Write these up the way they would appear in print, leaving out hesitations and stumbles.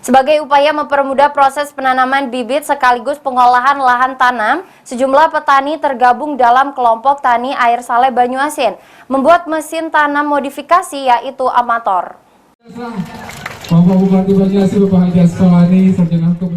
Sebagai upaya mempermudah proses penanaman bibit sekaligus pengolahan lahan tanam, sejumlah petani tergabung dalam kelompok tani air saleh Banyuasin, membuat mesin tanam modifikasi yaitu amator. Bapak Bupati Banyuasin, Bapak Haji Asfalani, Sarjana Hukum.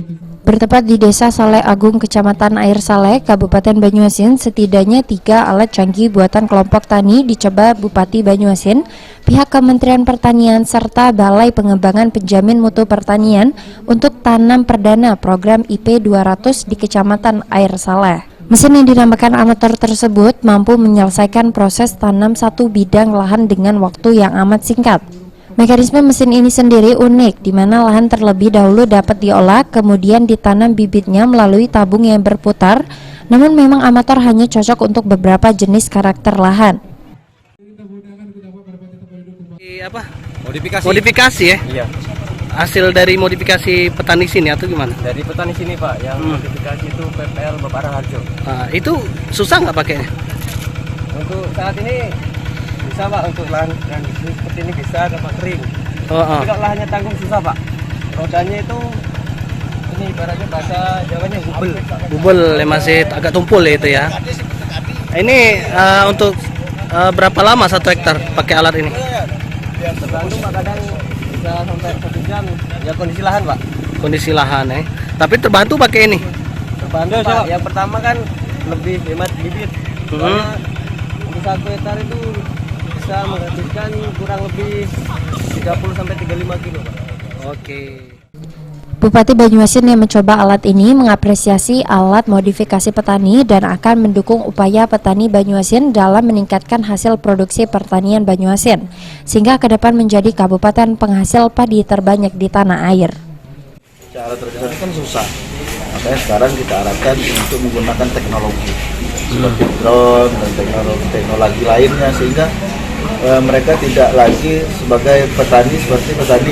Bertempat di Desa Saleh Agung, Kecamatan Air Saleh, Kabupaten Banyuasin, setidaknya 3 alat canggih buatan kelompok tani dicoba Bupati Banyuasin, pihak Kementerian Pertanian, serta Balai Pengembangan Penjamin Mutu Pertanian untuk tanam perdana program IP 200 di Kecamatan Air Saleh. Mesin yang dinamakan amator tersebut mampu menyelesaikan proses tanam satu bidang lahan dengan waktu yang amat singkat. Mekanisme mesin ini sendiri unik, di mana lahan terlebih dahulu dapat diolah, kemudian ditanam bibitnya melalui tabung yang berputar, namun memang amator hanya cocok untuk beberapa jenis karakter lahan. Modifikasi ya? Iya. Hasil dari modifikasi petani sini atau gimana? Dari petani sini Pak, yang modifikasi itu PPL Bapak Raharjo. Itu susah nggak pakainya? Untuk saat ini bisa Pak, untuk lahan seperti ini bisa dapat kering. Tapi kalau lahannya tanggung susah Pak. Rodanya itu ini ibaratnya bahasa Jawanya bubel. Bubel ya, masih agak tumpul ya itu ya. Ini untuk berapa lama 1 hektar pakai alat ini? Tergantung Pak, kadang bisa sampai 1 jam. Ya kondisi lahan Pak. Kondisi lahan ya. Tapi terbantu pakai ini. Terbantu Pak. Yang pertama kan lebih hemat bibit. Karena untuk 1 hektar itu bisa menghabiskan kurang lebih 30-35 kilo Pak. Oke. Bupati Banyuasin yang mencoba alat ini mengapresiasi alat modifikasi petani dan akan mendukung upaya petani Banyuasin dalam meningkatkan hasil produksi pertanian Banyuasin, sehingga ke depan menjadi kabupaten penghasil padi terbanyak di tanah air. Cara tradisional kan susah, makanya sekarang kita arahkan untuk menggunakan teknologi seperti drone dan teknologi lainnya, sehingga mereka tidak lagi sebagai petani seperti petani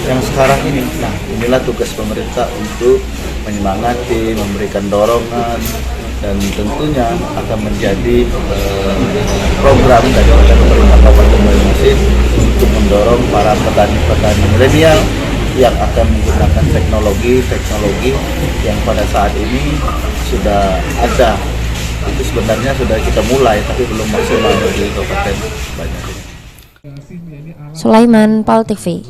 yang sekarang ini. Nah, inilah tugas pemerintah untuk menyemangati, memberikan dorongan, dan tentunya akan menjadi program dari pemerintah Kabupaten Banyuasin untuk mendorong para petani-petani milenial yang akan menggunakan teknologi yang pada saat ini sudah ada. Itu sebenarnya sudah kita mulai, tapi belum maksimal di Kabupaten Banyuasin. Sulaiman, PAL TV.